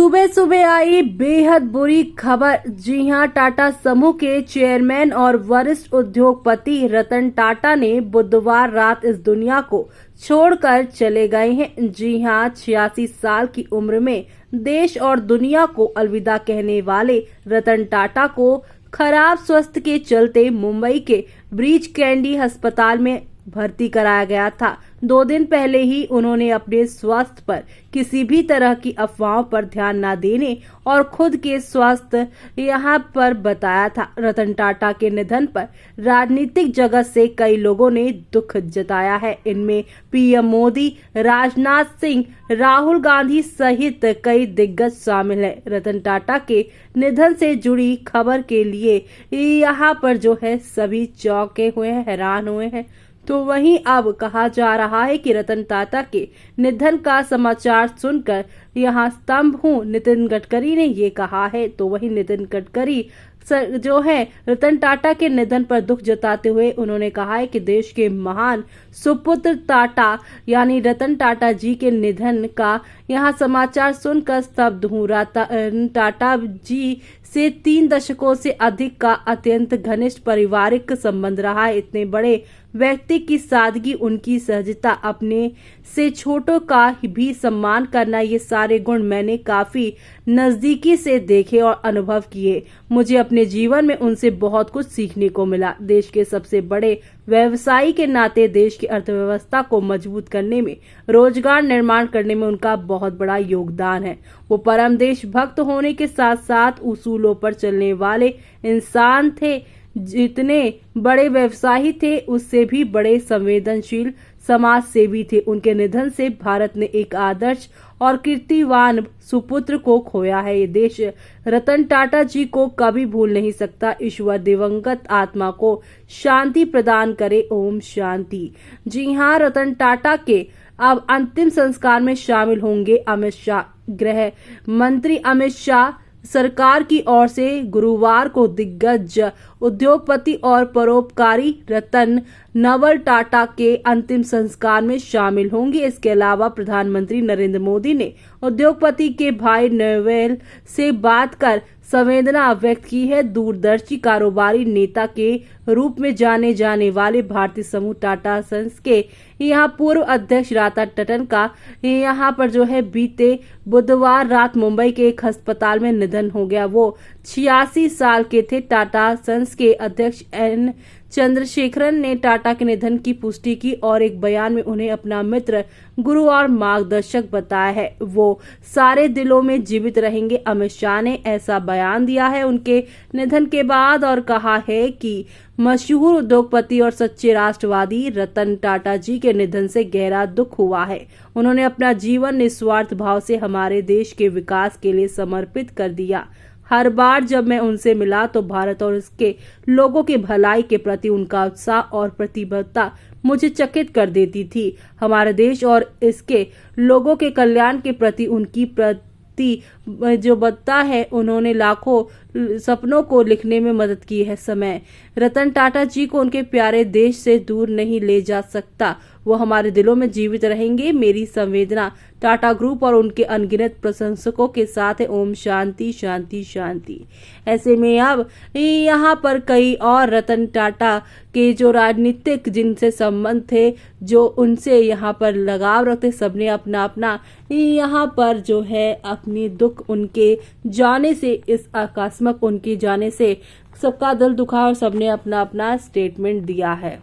सुबह सुबह आई बेहद बुरी खबर। जी हां, टाटा समूह के चेयरमैन और वरिष्ठ उद्योगपति रतन टाटा ने बुधवार रात इस दुनिया को छोड़कर चले गए हैं। जी हां, 86 साल की उम्र में देश और दुनिया को अलविदा कहने वाले रतन टाटा को खराब स्वास्थ्य के चलते मुंबई के ब्रीच कैंडी अस्पताल में भर्ती कराया गया था। 2 दिन पहले ही उन्होंने अपने स्वास्थ्य पर किसी भी तरह की अफवाहों पर ध्यान न देने और खुद के स्वास्थ्य यहां पर बताया था। रतन टाटा के निधन पर राजनीतिक जगत से कई लोगों ने दुख जताया है। इनमें पीएम मोदी, राजनाथ सिंह, राहुल गांधी सहित कई दिग्गज शामिल हैं। रतन टाटा के निधन से जुड़ी खबर के लिए यहाँ पर जो है सभी चौंके हुए हैं, हैरान हुए हैं। तो वहीं अब कहा जा रहा है कि रतन टाटा के निधन का समाचार सुनकर यहाँ स्तंभ हूँ, नितिन गडकरी ने ये कहा है। तो वहीं नितिन गडकरी जो है रतन टाटा के निधन पर दुख जताते हुए उन्होंने कहा है कि देश के महान सुपुत्र टाटा यानी रतन टाटा जी के निधन का यहाँ समाचार सुनकर स्तब्ध हूँ। रतन टाटा जी से 3 दशकों से अधिक का अत्यंत घनिष्ठ पारिवारिक संबंध रहा है। इतने बड़े व्यक्ति की सादगी, उनकी सहजता, अपने से छोटों का भी सम्मान करना, ये सारे गुण मैंने काफी नजदीकी से देखे और अनुभव किए। मुझे अपने जीवन में उनसे बहुत कुछ सीखने को मिला। देश के सबसे बड़े व्यवसायी के नाते देश की अर्थव्यवस्था को मजबूत करने में, रोजगार निर्माण करने में उनका बहुत बड़ा योगदान है। वो परम देशभक्त होने के साथ साथ उसूलों पर चलने वाले इंसान थे। जितने बड़े व्यवसायी थे उससे भी बड़े संवेदनशील समाज सेवी थे। उनके निधन से भारत ने एक आदर्श और कीर्तिवान सुपुत्र को खोया है। ये देश रतन टाटा जी को कभी भूल नहीं सकता। ईश्वर दिवंगत आत्मा को शांति प्रदान करे। ओम शांति। जी हाँ, रतन टाटा के अब अंतिम संस्कार में शामिल होंगे अमित शाह। गृह मंत्री अमित शाह सरकार की ओर से गुरुवार को दिग्गज उद्योगपति और परोपकारी रतन नवल टाटा के अंतिम संस्कार में शामिल होंगे। इसके अलावा प्रधानमंत्री नरेंद्र मोदी ने उद्योगपति के भाई नवल से बात कर संवेदना व्यक्त की है। दूरदर्शी कारोबारी नेता के रूप में जाने जाने वाले भारतीय समूह टाटा सन्स के यहाँ पूर्व अध्यक्ष रतन टाटा का यहाँ पर जो है बीते बुधवार रात मुंबई के एक अस्पताल में निधन हो गया। वो 86 साल के थे। टाटा सन्स के अध्यक्ष एन चंद्रशेखरन ने टाटा के निधन की पुष्टि की और एक बयान में उन्हें अपना मित्र, गुरु और मार्गदर्शक बताया है। वो सारे दिलों में जीवित रहेंगे। अमित शाह ने ऐसा बयान दिया है उनके निधन के बाद और कहा है कि मशहूर उद्योगपति और सच्चे राष्ट्रवादी रतन टाटा जी के निधन से गहरा दुख हुआ है। उन्होंने अपना जीवन निस्वार्थ भाव से हमारे देश के विकास के लिए समर्पित कर दिया। हर बार जब मैं उनसे मिला तो भारत और इसके लोगों के भलाई के प्रति उनका उत्साह और प्रतिबद्धता मुझे चकित कर देती थी। हमारे देश और इसके लोगों के कल्याण के प्रति उनकी जो बत्ता है, उन्होंने लाखों सपनों को लिखने में मदद की है। समय रतन टाटा जी को उनके प्यारे देश से दूर नहीं ले जा सकता। वो हमारे दिलों में जीवित रहेंगे। मेरी संवेदना टाटा ग्रुप और उनके अनगिनत प्रशंसकों के साथ है। ओम शांति शांति शांति। ऐसे में अब यहाँ पर कई और रतन टाटा के जो राजनीतिक जिनसे संबंध थे, जो उनसे यहाँ पर लगाव रखते, सबने अपना अपना यहाँ पर जो है अपनी दुख उनके जाने से, इस आकस्मिक उनके जाने से सबका दिल दुखा और सबने अपना अपना स्टेटमेंट दिया है।